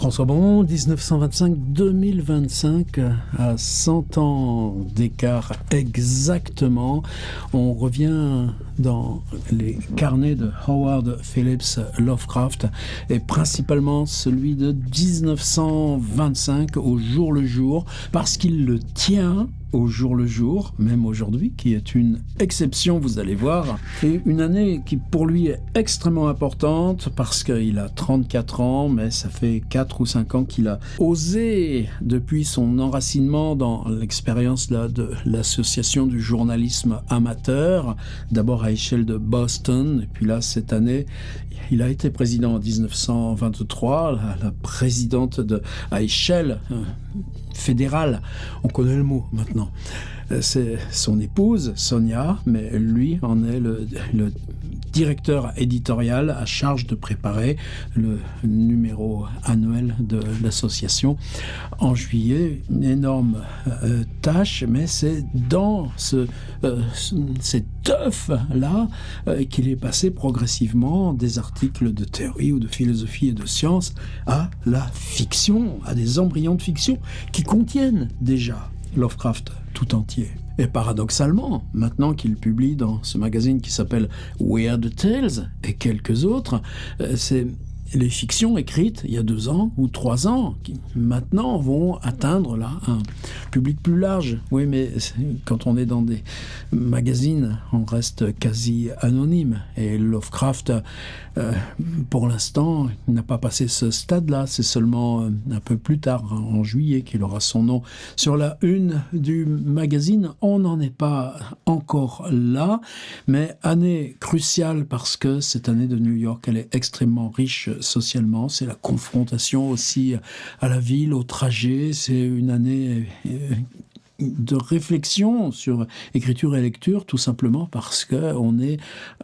François Beaumont, 1925-2025, à 100 ans d'écart exactement. On revient dans les carnets de Howard Phillips Lovecraft et principalement celui de 1925 au jour le jour, parce qu'il le tient au jour le jour, même aujourd'hui, qui est une exception, vous allez voir, et une année qui pour lui est extrêmement importante parce qu'il a 34 ans, mais ça fait 4 ou 5 ans qu'il a osé, depuis son enracinement dans l'expérience là, de l'association du journalisme amateur, d'abord à échelle de Boston, et puis là, cette année, il a été président en 1923, la présidente à échelle fédérale, on connaît le mot maintenant. C'est son épouse, Sonia, mais lui en est le directeur éditorial à charge de préparer le numéro annuel de l'association en juillet. Une énorme tâche, mais c'est dans cet œuf-là qu'il est passé progressivement des articles de théorie ou de philosophie et de science à la fiction, à des embryons de fiction qui contiennent déjà Lovecraft tout entier. Et paradoxalement, maintenant qu'il publie dans ce magazine qui s'appelle Weird Tales et quelques autres, c'est les fictions écrites il y a 2 ans ou 3 ans qui maintenant vont atteindre là un public plus large. Oui, mais quand on est dans des magazines, on reste quasi anonyme. Et Lovecraft, pour l'instant, n'a pas passé ce stade-là. C'est seulement un peu plus tard, en juillet, qu'il aura son nom sur la une du magazine. On n'en est pas encore là, mais année cruciale parce que cette année de New York, elle est extrêmement riche socialement, c'est la confrontation aussi à la ville, au trajet, c'est une année de réflexion sur écriture et lecture, tout simplement parce qu'on est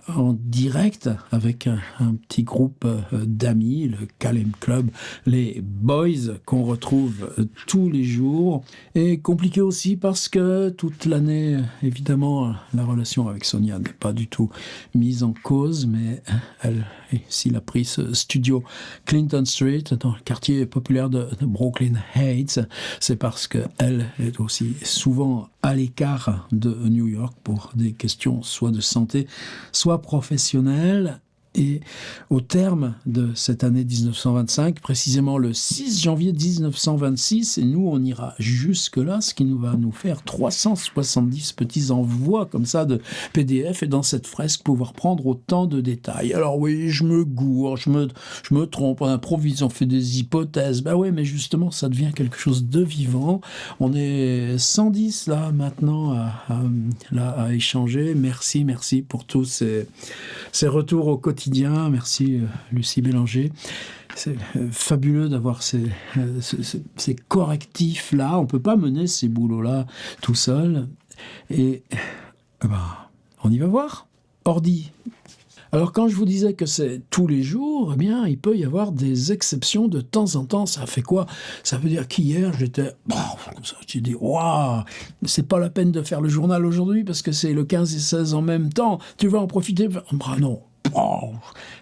en direct avec un petit groupe d'amis, le Kalem Club, les Boys, qu'on retrouve tous les jours. Et compliqué aussi parce que toute l'année, évidemment, la relation avec Sonia n'est pas du tout mise en cause, mais elle, s'il a pris ce studio Clinton Street, dans le quartier populaire de Brooklyn Heights, c'est parce qu'elle est aussi souvent à l'écart de New York pour des questions soit de santé, soit professionnelles. Et au terme de cette année 1925, précisément le 6 janvier 1926, et nous on ira jusque-là, ce qui nous va nous faire 370 petits envois comme ça de PDF, et dans cette fresque pouvoir prendre autant de détails. Alors oui, je me gourre, je me trompe, on improvise, on fait des hypothèses, ben oui, mais justement ça devient quelque chose de vivant. On est 110 là maintenant à échanger. Merci pour tous ces retours au quotidien. Merci Lucie Bélanger. C'est fabuleux d'avoir ces correctifs-là. On ne peut pas mener ces boulots-là tout seul. Et on y va voir. Ordi. Alors quand je vous disais que c'est tous les jours, eh bien il peut y avoir des exceptions de temps en temps. Ça fait quoi? Ça veut dire qu'hier j'étais comme ça, j'ai dit waouh, c'est pas la peine de faire le journal aujourd'hui parce que c'est le 15 et 16 en même temps. Tu vas en profiter? Non.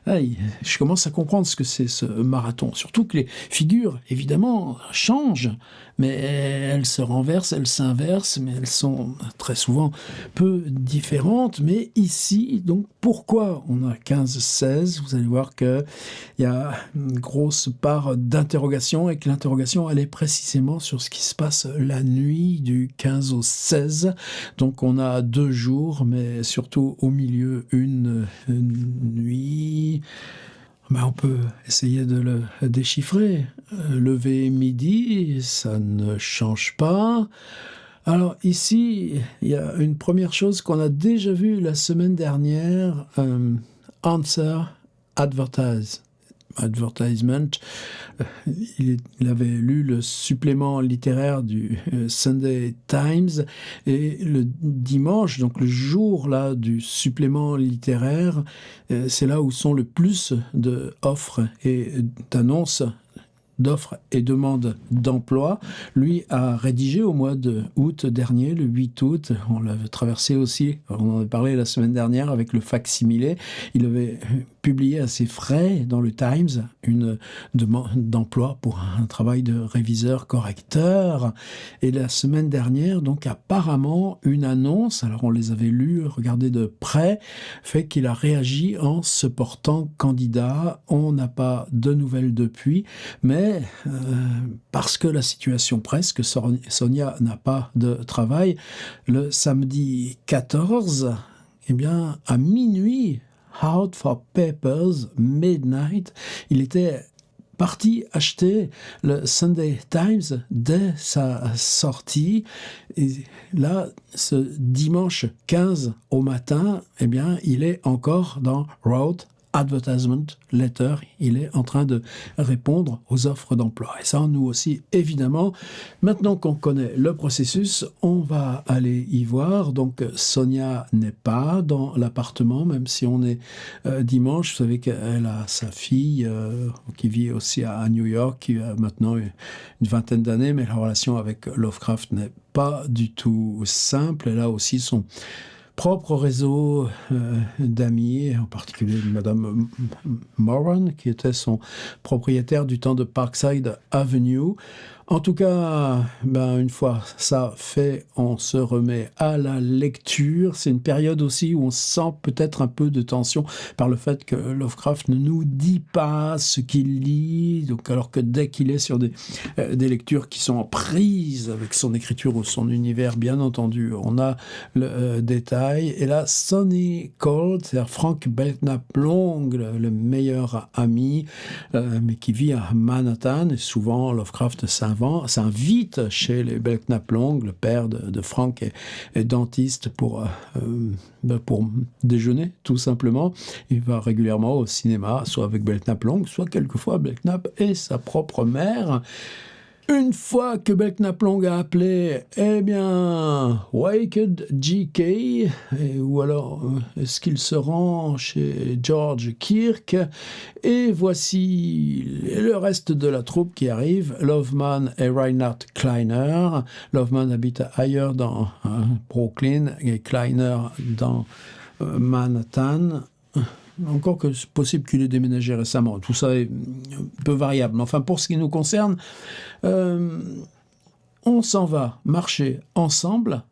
Je commence à comprendre ce que c'est ce marathon. Surtout que les figures, évidemment, changent, mais elles se renversent, elles s'inversent, mais elles sont très souvent peu différentes. Mais ici, donc, pourquoi on a 15-16? Vous allez voir qu'il y a une grosse part d'interrogation et que l'interrogation, elle est précisément sur ce qui se passe la nuit du 15 au 16. Donc, on a 2 jours, mais surtout au milieu, une nuit. On peut essayer de le déchiffrer. Lever midi, ça ne change pas. Alors ici, il y a une première chose qu'on a déjà vue la semaine dernière. Answer, advertisement. Il avait lu le supplément littéraire du Sunday Times et le dimanche, donc le jour là du supplément littéraire, c'est là où sont le plus d'offres et d'annonces d'offres et demandes d'emploi. Lui a rédigé au mois d'août dernier, le 8 août, on l'avait traversé aussi, on en a parlé la semaine dernière avec le facsimilé, il avait publié à ses frais dans le Times une demande d'emploi pour un travail de réviseur-correcteur. Et la semaine dernière, donc apparemment, une annonce, alors on les avait lues, regardées de près, fait qu'il a réagi en se portant candidat. On n'a pas de nouvelles depuis, mais parce que la situation presse, que Sonia n'a pas de travail, le samedi 14, eh bien, à minuit, Out for Papers, Midnight, il était parti acheter le Sunday Times dès sa sortie. Et là, ce dimanche 15 au matin, eh bien, il est encore dans Road Advertisement Letter, il est en train de répondre aux offres d'emploi. Et ça, nous aussi, évidemment, maintenant qu'on connaît le processus, on va aller y voir. Donc, Sonia n'est pas dans l'appartement, même si on est dimanche. Vous savez qu'elle a sa fille qui vit aussi à New York, qui a maintenant une vingtaine d'années, mais la relation avec Lovecraft n'est pas du tout simple. Elle a aussi son propre réseau d'amis, en particulier Madame Moran, qui était son propriétaire du temps de Parkside Avenue. En tout cas, une fois ça fait, on se remet à la lecture. C'est une période aussi où on sent peut-être un peu de tension par le fait que Lovecraft ne nous dit pas ce qu'il lit, donc alors que dès qu'il est sur des lectures qui sont en prise avec son écriture ou son univers, bien entendu, on a le détail. Et là, Sonny Colt, c'est-à-dire Frank Belknap Long, le meilleur ami, mais qui vit à Manhattan, et souvent Lovecraft s'invite chez les Belknap Long, le père de Frank est dentiste pour déjeuner, tout simplement. Il va régulièrement au cinéma, soit avec Belknap Long, soit quelquefois Belknap et sa propre mère. Une fois que Belknap Long a appelé, eh bien, Waked GK, ou alors est-ce qu'il se rend chez George Kirk, et voici le reste de la troupe qui arrive, Loveman et Reinhard Kleiner. Loveman habite ailleurs dans Brooklyn, et Kleiner dans Manhattan. Encore que c'est possible qu'il ait déménagé récemment. Tout ça est un peu variable. Enfin, pour ce qui nous concerne, on s'en va marcher ensemble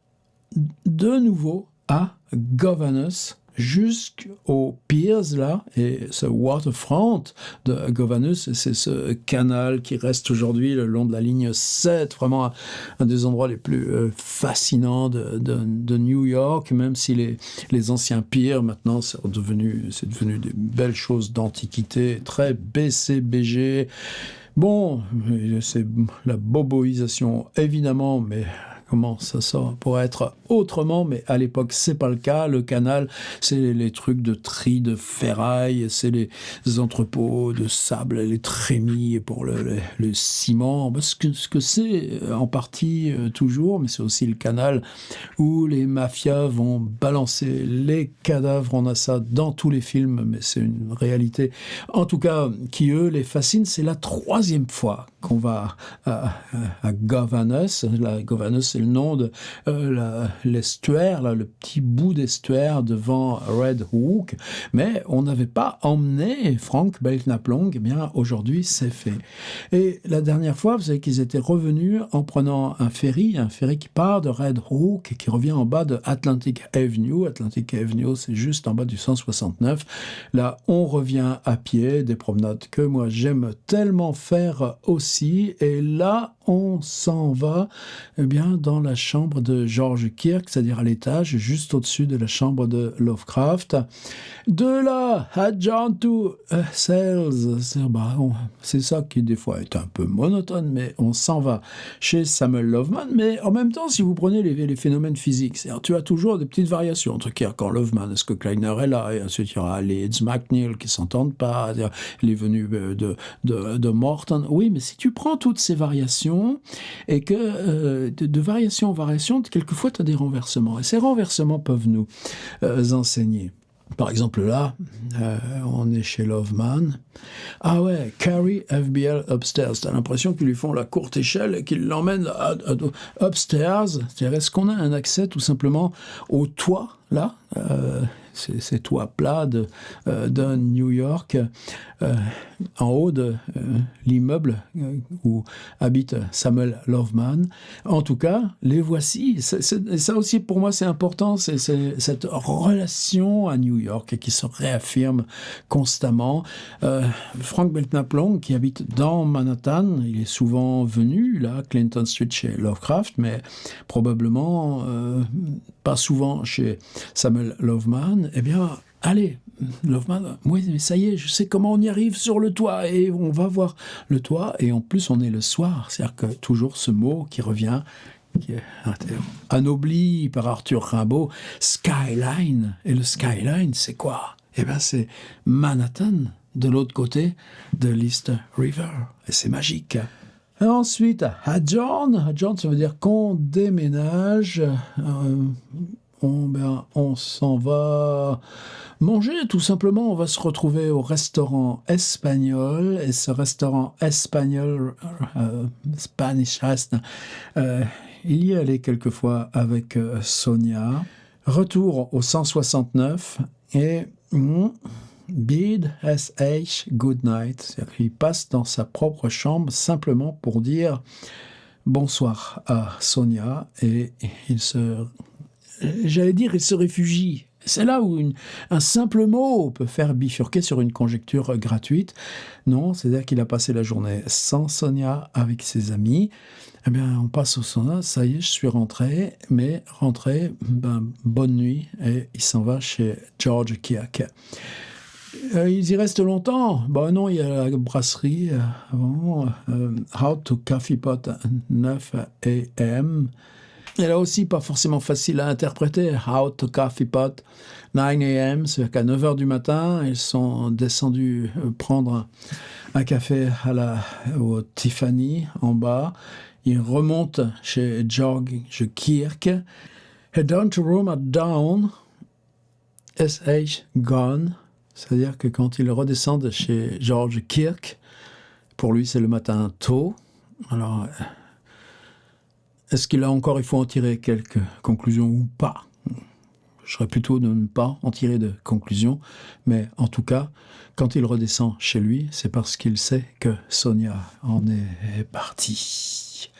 de nouveau à Gowanus, jusqu'aux piers, là, et ce waterfront de Gowanus, c'est ce canal qui reste aujourd'hui le long de la ligne 7, vraiment un des endroits les plus fascinants de New York, même si les anciens piers, maintenant, c'est devenu des belles choses d'antiquité, très BCBG. Bon, c'est la boboisation, évidemment, mais comment ça pourrait être autrement, mais à l'époque, c'est pas le cas. Le canal, c'est les trucs de tri de ferraille, c'est les entrepôts de sable, les trémies pour le ciment. Ce que c'est en partie toujours, mais c'est aussi le canal où les mafias vont balancer les cadavres. On a ça dans tous les films, mais c'est une réalité, en tout cas, qui eux les fascine. C'est la 3e fois qu'on va à Gowanus. Gowanus, c'est le nom de l'estuaire, là, le petit bout d'estuaire devant Red Hook, mais on n'avait pas emmené Frank Belknap Long. Eh bien, aujourd'hui, c'est fait. Et la dernière fois, vous savez qu'ils étaient revenus en prenant un ferry qui part de Red Hook et qui revient en bas de Atlantic Avenue. Atlantic Avenue, c'est juste en bas du 169. Là, on revient à pied, des promenades que moi, j'aime tellement faire aussi. Et là, on s'en va dans la chambre de George Kirk, c'est-à-dire à l'étage, juste au-dessus de la chambre de Lovecraft. De là, adjoint to sales, c'est ça qui des fois est un peu monotone, mais on s'en va chez Samuel Loveman. Mais en même temps, si vous prenez les phénomènes physiques, c'est-à-dire tu as toujours des petites variations entre Kirk et Loveman. Est-ce que Kleiner est là? Et ensuite, il y aura Leeds, McNeil qui s'entendent pas, les venus de Morton. Oui, mais si tu prends toutes ces variations, et que de variation en variation, quelquefois tu as des renversements. Et ces renversements peuvent nous enseigner. Par exemple, là, on est chez Loveman. Ah ouais, Carrie FBL upstairs. T'as l'impression qu'ils lui font la courte échelle et qu'ils l'emmènent upstairs. C'est-à-dire, est-ce qu'on a un accès tout simplement au toit, là ces toits plats de New York, en haut de l'immeuble où habite Samuel Loveman. En tout cas, les voici. Et ça aussi, pour moi, c'est important. C'est cette relation à New York qui se réaffirme constamment. Frank Belknap Long, qui habite dans Manhattan, il est souvent venu, là, Clinton Street chez Lovecraft, mais probablement pas souvent chez Samuel Loveman. Eh bien, allez, Loveman, oui, mais ça y est, je sais comment on y arrive sur le toit, et on va voir le toit, et en plus on est le soir, c'est-à-dire que toujours ce mot qui revient, qui est anobli par Arthur Rimbaud, skyline. Et le skyline, c'est quoi? Eh bien, c'est Manhattan, de l'autre côté de l'East River, et c'est magique. Et ensuite, Adjourn, ça veut dire qu'on déménage. On s'en va manger, tout simplement. On va se retrouver au restaurant espagnol. Et ce restaurant espagnol, Spanish Rest, il y allait quelquefois avec Sonia. Retour au 169 et bid S.H. good night. C'est-à-dire qu'il passe dans sa propre chambre simplement pour dire bonsoir à Sonia et il se réfugie. C'est là où un simple mot peut faire bifurquer sur une conjecture gratuite. Non, c'est-à-dire qu'il a passé la journée sans Sonia avec ses amis. Eh bien, on passe au Sonia, ça y est, je suis rentré, mais bonne nuit, et il s'en va chez George Kirk. Ils y restent longtemps. Non, il y a la brasserie avant. How to Coffee Pot 9 a.m. Et là aussi, pas forcément facile à interpréter. How to Coffee Pot 9 a.m. C'est-à-dire qu'à 9h du matin, ils sont descendus prendre un café au Tiffany en bas. Ils remontent chez George Kirk. Head down to room at dawn. S.H. gone. C'est-à-dire que quand ils redescendent chez George Kirk, pour lui, c'est le matin tôt. Alors, est-ce qu'il il faut en tirer quelques conclusions ou pas? Je serais plutôt de ne pas en tirer de conclusions, mais en tout cas, quand il redescend chez lui, c'est parce qu'il sait que Sonia en est partie.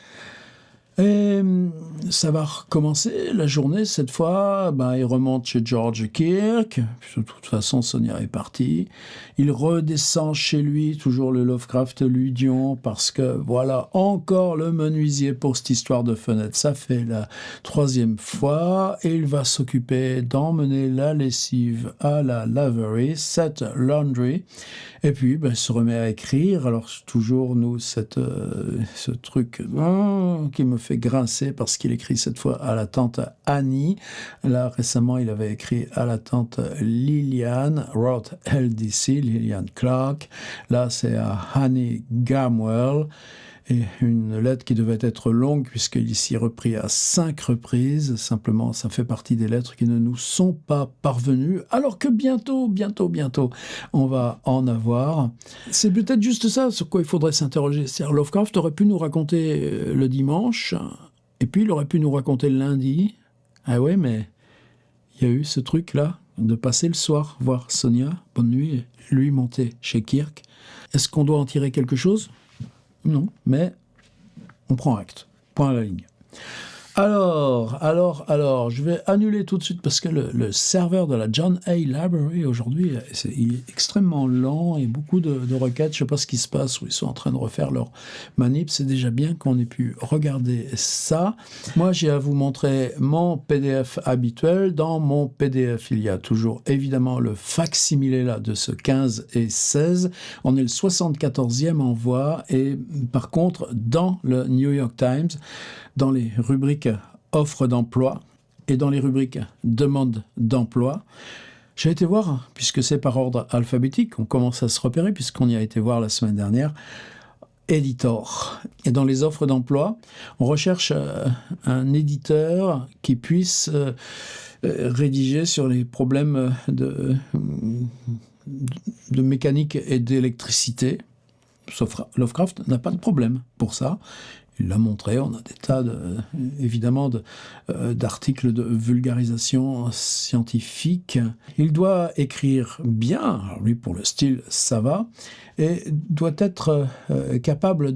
Et ça va recommencer la journée, cette fois, il remonte chez George Kirk, de toute façon Sonia est partie, il redescend chez lui, toujours le Lovecraft Ludion, parce que voilà, encore le menuisier pour cette histoire de fenêtre, ça fait la 3e fois, et il va s'occuper d'emmener la lessive à la lavery, set laundry, et puis il se remet à écrire, alors toujours nous, ce truc qui me fait grincer parce qu'il écrit cette fois à la tante Annie. Là, récemment, il avait écrit à la tante Lillian, wrote LDC, Lillian Clark. Là, c'est à Annie Gamwell. Et une lettre qui devait être longue puisqu'il s'y reprit à 5 reprises. Simplement, ça fait partie des lettres qui ne nous sont pas parvenues. Alors que bientôt, on va en avoir. C'est peut-être juste ça sur quoi il faudrait s'interroger. C'est-à-dire, Lovecraft aurait pu nous raconter le dimanche, et puis il aurait pu nous raconter le lundi. Ah ouais, mais il y a eu ce truc-là de passer le soir voir Sonia, bonne nuit, et lui monter chez Kirk. Est-ce qu'on doit en tirer quelque chose ? Non, mais on prend acte. Point à la ligne. Alors, je vais annuler tout de suite parce que le serveur de la John A. Library aujourd'hui, il est extrêmement lent et beaucoup de requêtes. Je ne sais pas ce qui se passe, où ils sont en train de refaire leur manip. C'est déjà bien qu'on ait pu regarder ça. Moi, j'ai à vous montrer mon PDF habituel. Dans mon PDF, il y a toujours évidemment le facsimilé là de ce 15 et 16. On est le 74e en voix et par contre, dans le New York Times, dans les rubriques offre d'emploi et dans les rubriques demande d'emploi, j'ai été voir, puisque c'est par ordre alphabétique, on commence à se repérer puisqu'on y a été voir la semaine dernière, éditeur. Et dans les offres d'emploi, on recherche un éditeur qui puisse rédiger sur les problèmes de mécanique et d'électricité. Sauf Lovecraft n'a pas de problème pour ça. Il l'a montré, on a des tas, évidemment, d'articles de vulgarisation scientifique. Il doit écrire bien, alors lui pour le style ça va, et doit être capable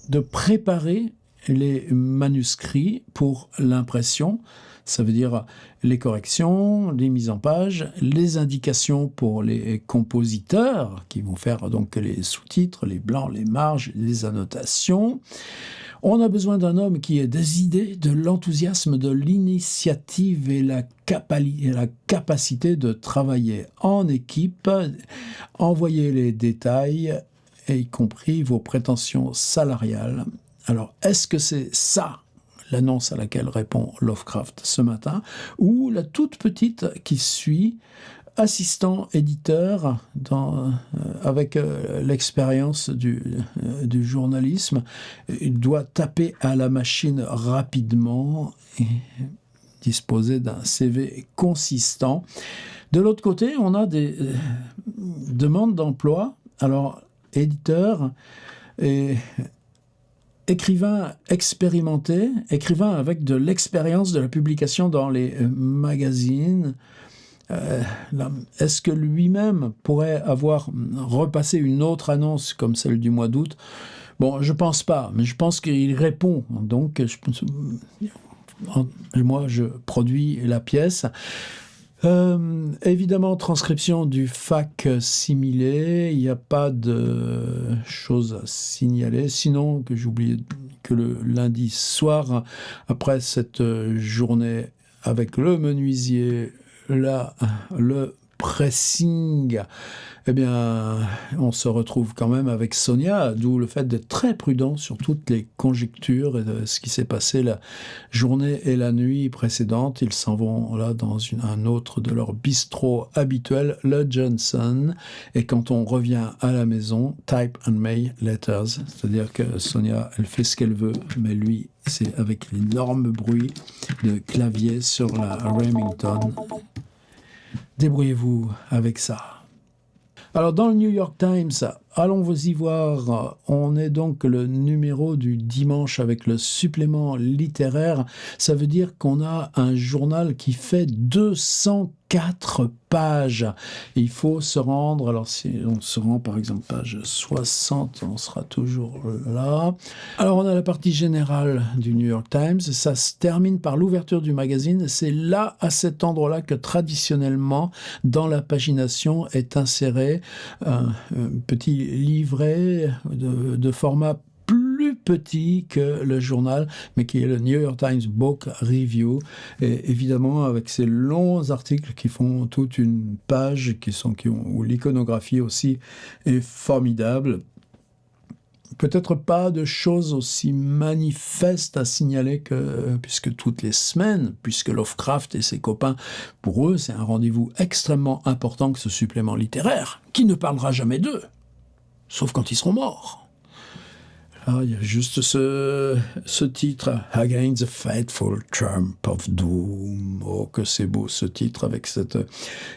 de préparer les manuscrits pour l'impression. Ça veut dire les corrections, les mises en page, les indications pour les compositeurs qui vont faire donc les sous-titres, les blancs, les marges, les annotations. On a besoin d'un homme qui ait des idées, de l'enthousiasme, de l'initiative et la capacité de travailler en équipe, envoyer les détails, y compris vos prétentions salariales. Alors, est-ce que c'est ça l'annonce à laquelle répond Lovecraft ce matin, ou la toute petite qui suit, assistant éditeur avec l'expérience du journalisme, il doit taper à la machine rapidement et disposer d'un CV consistant. De l'autre côté, on a des demandes d'emploi. Alors, éditeur et écrivain expérimenté, écrivain avec de l'expérience de la publication dans les magazines. Est-ce que lui-même pourrait avoir repassé une autre annonce comme celle du mois d'août? Bon, je pense pas, mais je pense qu'il répond. Donc, moi, je produis la pièce. Évidemment, transcription du fac-similé, il n'y a pas de choses à signaler, sinon que j'ai oublié que le lundi soir, après cette journée avec le menuisier, le pressing, eh bien, on se retrouve quand même avec Sonia, d'où le fait d'être très prudent sur toutes les conjectures et de ce qui s'est passé la journée et la nuit précédente. Ils s'en vont là dans un autre de leurs bistrots habituels, le Johnson. Et quand on revient à la maison, type and mail letters, c'est-à-dire que Sonia, elle fait ce qu'elle veut, mais lui, c'est avec l'énorme bruit de clavier sur la Remington. Débrouillez-vous avec ça. Alors, dans le New York Times, allons-y voir, on est donc le numéro du dimanche avec le supplément littéraire. Ça veut dire qu'on a un journal qui fait 204 pages. Il faut se rendre, alors si on se rend par exemple page 60, on sera toujours là. Alors on a la partie générale du New York Times, ça se termine par l'ouverture du magazine. C'est là, à cet endroit-là, que traditionnellement, dans la pagination, est inséré un petit livret de format plus petit que le journal, mais qui est le New York Times Book Review, et évidemment avec ces longs articles qui font toute une page, où l'iconographie aussi est formidable. Peut-être pas de choses aussi manifestes à signaler puisque toutes les semaines, puisque Lovecraft et ses copains, pour eux, c'est un rendez-vous extrêmement important que ce supplément littéraire, qui ne parlera jamais d'eux, sauf quand ils seront morts. Ah, il y a juste ce titre, Against the Fateful Trump of Doom. Oh, que c'est beau ce titre avec cette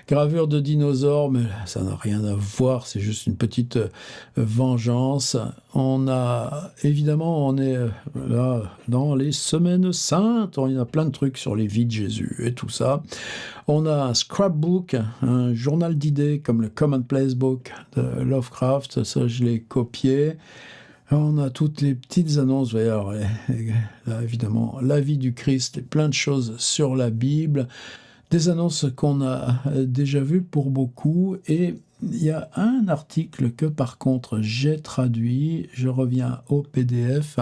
gravure de dinosaure, mais ça n'a rien à voir, c'est juste une petite vengeance. On est là dans les semaines saintes, il y a plein de trucs sur les vies de Jésus et tout ça. On a un scrapbook, un journal d'idées comme le Commonplace Book de Lovecraft, ça je l'ai copié. On a toutes les petites annonces, alors, là, évidemment, la vie du Christ et plein de choses sur la Bible, des annonces qu'on a déjà vues pour beaucoup, et il y a un article que par contre j'ai traduit, je reviens au PDF.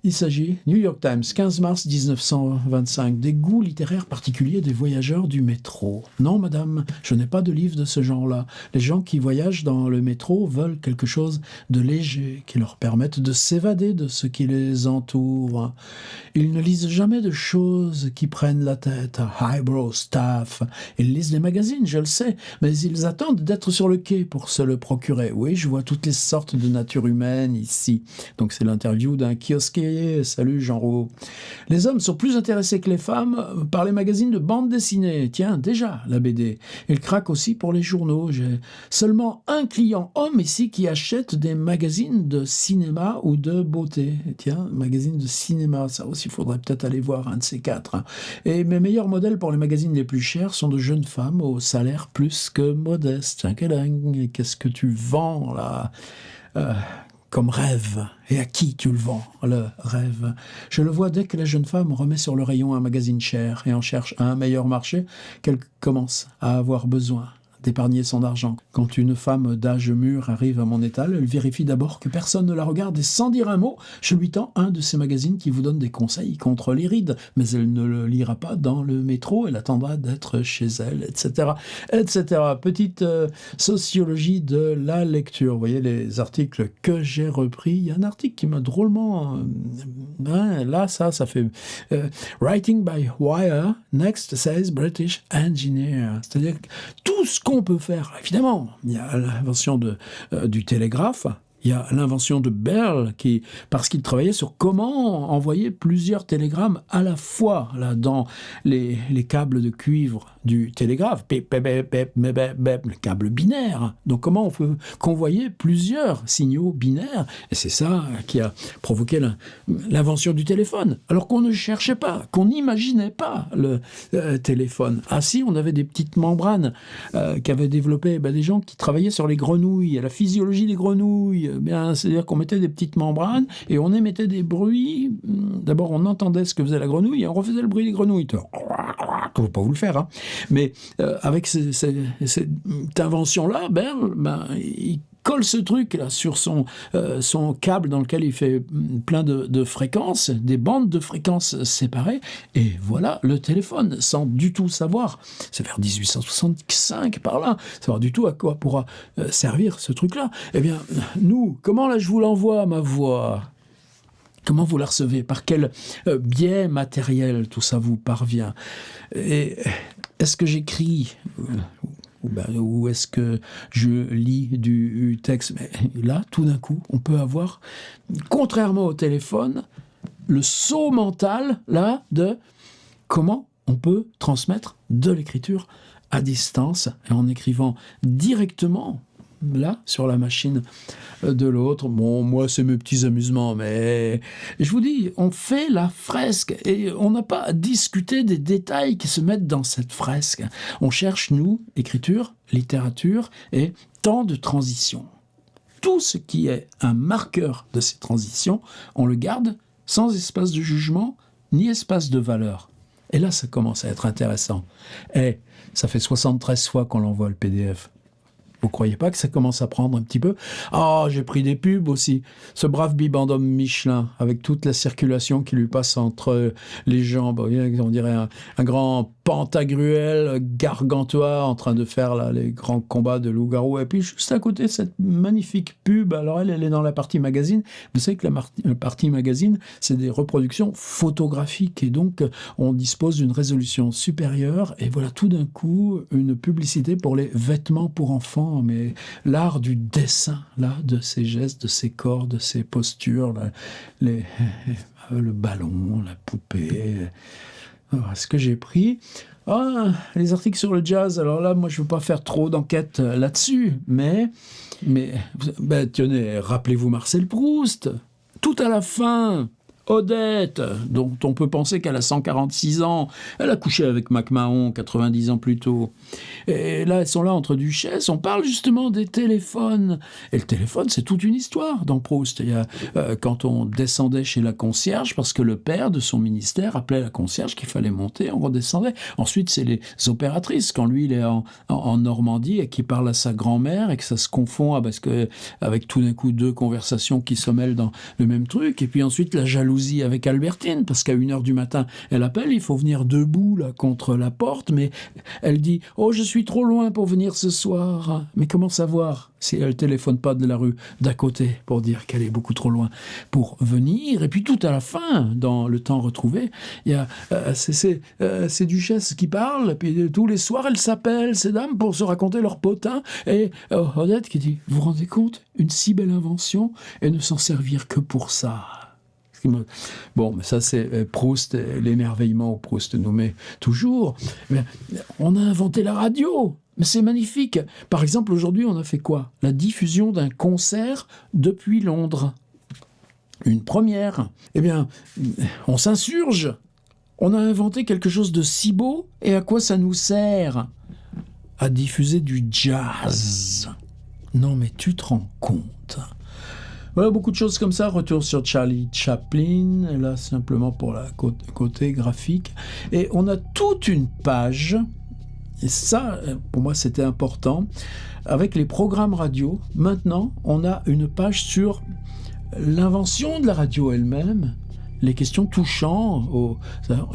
Il s'agit, New York Times, 15 mars 1925, des goûts littéraires particuliers des voyageurs du métro. Non, madame, je n'ai pas de livre de ce genre-là. Les gens qui voyagent dans le métro veulent quelque chose de léger, qui leur permette de s'évader de ce qui les entoure. Ils ne lisent jamais de choses qui prennent la tête, highbrow stuff. Ils lisent des magazines, je le sais, mais ils attendent d'être sur le quai pour se le procurer. Oui, je vois toutes les sortes de nature humaine ici. Donc c'est l'interview d'un kiosquier Perrier, salut Jean Rouault. Les hommes sont plus intéressés que les femmes par les magazines de bande dessinée. Tiens, déjà, la BD. Ils craquent aussi pour les journaux. J'ai seulement un client homme ici qui achète des magazines de cinéma ou de beauté. Tiens, magazine de cinéma, ça aussi, il faudrait peut-être aller voir un de ces quatre. Et mes meilleurs modèles pour les magazines les plus chers sont de jeunes femmes au salaire plus que modeste. Tiens, qu'est-ce que tu vends, là comme rêve. Et à qui tu le vends, le rêve? Je le vois dès que la jeune femme remet sur le rayon un magazine cher et en cherche un meilleur marché, qu'elle commence à avoir besoin d'épargner son argent. Quand une femme d'âge mûr arrive à mon étal, elle vérifie d'abord que personne ne la regarde et sans dire un mot, je lui tends un de ces magazines qui vous donne des conseils contre les rides. Mais elle ne le lira pas dans le métro, elle attendra d'être chez elle, etc. etc. Petite sociologie de la lecture. Vous voyez les articles que j'ai repris. Il y a un article qui m'a drôlement... là, ça fait... Writing by Wire, next says British engineer. C'est-à-dire que tout ce qu'on peut faire, évidemment, il y a l'invention du télégraphe, il y a l'invention de Bell, parce qu'il travaillait sur comment envoyer plusieurs télégrammes à la fois là, dans les câbles de cuivre du télégraphe, le câble binaire. Donc comment on peut convoyer plusieurs signaux binaires? Et c'est ça qui a provoqué l'invention du téléphone. Alors qu'on ne cherchait pas, qu'on n'imaginait pas le téléphone. Ah si, on avait des petites membranes qu'avaient développées des gens qui travaillaient sur les grenouilles, la physiologie des grenouilles. C'est-à-dire qu'on mettait des petites membranes et on émettait des bruits. D'abord, on entendait ce que faisait la grenouille et on refaisait le bruit des grenouilles. Je ne vais pas vous le faire, hein. Mais avec cette invention-là, il colle ce truc là sur son câble dans lequel il fait plein de fréquences, des bandes de fréquences séparées, et voilà le téléphone, sans du tout savoir. C'est vers 1865 par là, savoir du tout à quoi pourra servir ce truc-là. Eh bien, nous, comment là je vous l'envoie, ma voix ? Comment vous la recevez? Par quel biais matériel tout ça vous parvient? Et est-ce que j'écris ou est-ce que je lis du texte? Mais là, tout d'un coup, on peut avoir, contrairement au téléphone, le saut mental là de comment on peut transmettre de l'écriture à distance et en écrivant directement là, sur la machine de l'autre. Bon, moi, c'est mes petits amusements, mais je vous dis, on fait la fresque et on n'a pas à discuter des détails qui se mettent dans cette fresque. On cherche, nous, écriture, littérature et temps de transition. Tout ce qui est un marqueur de ces transitions, on le garde sans espace de jugement ni espace de valeur. Et là, ça commence à être intéressant. Et ça fait 73 fois qu'on l'envoie le PDF. Vous croyez pas que ça commence à prendre un petit peu? Ah, j'ai pris des pubs aussi. Ce brave bibendum Michelin, avec toute la circulation qui lui passe entre les jambes, on dirait un grand Pantagruel gargantua en train de faire là, les grands combats de loup-garou. Et puis juste à côté, cette magnifique pub, alors elle est dans la partie magazine. Vous savez que la partie magazine, c'est des reproductions photographiques et donc on dispose d'une résolution supérieure. Et voilà tout d'un coup une publicité pour les vêtements pour enfants, mais l'art du dessin, là, de ces gestes, de ces corps, de ces postures, là, le ballon, la poupée. Alors, ce que j'ai pris, les articles sur le jazz. Alors là, moi, je ne veux pas faire trop d'enquête là-dessus, mais tenez, rappelez-vous Marcel Proust, tout à la fin. Odette, dont on peut penser qu'elle a 146 ans, elle a couché avec MacMahon 90 ans plus tôt. Et là, elles sont là entre duchesses, on parle justement des téléphones. Et le téléphone, c'est toute une histoire dans Proust. Il y a, quand on descendait chez la concierge, parce que le père de son ministère appelait la concierge qu'il fallait monter, on redescendait. Ensuite, c'est les opératrices, quand lui, il est en Normandie et qu'il parle à sa grand-mère et que ça se confond parce que, avec tout d'un coup 2 conversations qui se mêlent dans le même truc. Et puis ensuite, la jalousie avec Albertine, parce qu'à 1h du matin, elle appelle, il faut venir debout là, contre la porte, mais elle dit « Oh, je suis trop loin pour venir ce soir ». Mais comment savoir si elle téléphone pas de la rue d'à côté pour dire qu'elle est beaucoup trop loin pour venir? Et puis tout à la fin, dans le temps retrouvé, il y a ces duchesses qui parlent, et puis tous les soirs, elles s'appellent, ces dames, pour se raconter leur potin, et Odette qui dit « Vous vous rendez compte? Une si belle invention, et ne s'en servir que pour ça ». Bon, mais ça c'est Proust, l'émerveillement où Proust nous met toujours. Mais on a inventé la radio. Mais c'est magnifique. Par exemple, aujourd'hui, on a fait quoi? La diffusion d'un concert depuis Londres. Une première. Eh bien, on s'insurge. On a inventé quelque chose de si beau. Et à quoi ça nous sert? À diffuser du jazz. Non, mais tu te rends compte? Voilà, beaucoup de choses comme ça. Retour sur Charlie Chaplin. Là, simplement pour la côté graphique. Et on a toute une page. Et ça, pour moi, c'était important. Avec les programmes radio, maintenant, on a une page sur l'invention de la radio elle-même, les questions touchant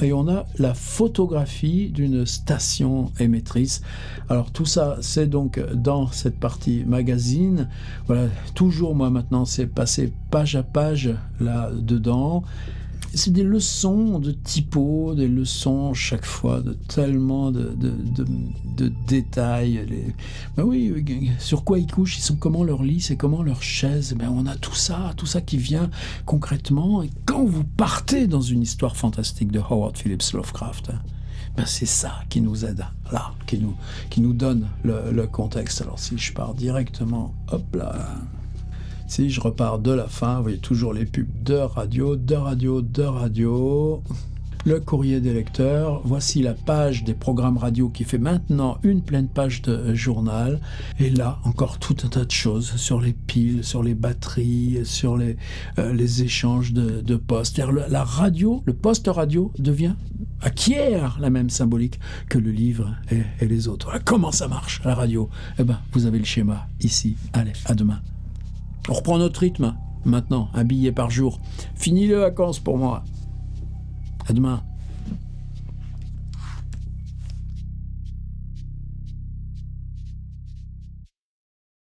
et on a la photographie d'une station émettrice. Alors tout ça, c'est donc dans cette partie magazine. Voilà, toujours moi maintenant, c'est passé page à page là-dedans. C'est des leçons de typo, des leçons chaque fois de tellement de détails. Ben oui, sur quoi ils couchent, c'est comment leur lit, c'est comment leur chaise. Ben on a tout ça qui vient concrètement. Et quand vous partez dans une histoire fantastique de Howard Phillips Lovecraft, ben c'est ça qui nous aide, là, qui nous donne le contexte. Alors si je pars directement, hop là. Si je repars de la fin, vous voyez toujours les pubs de radio. Le courrier des lecteurs. Voici la page des programmes radio qui fait maintenant une pleine page de journal. Et là, encore tout un tas de choses sur les piles, sur les batteries, sur les échanges de postes. C'est-à-dire la radio, le poste radio acquiert la même symbolique que le livre et les autres. Voilà comment ça marche, la radio? Eh ben, vous avez le schéma ici. Allez, à demain. On reprend notre rythme, maintenant, un billet par jour. Fini les vacances pour moi. À demain.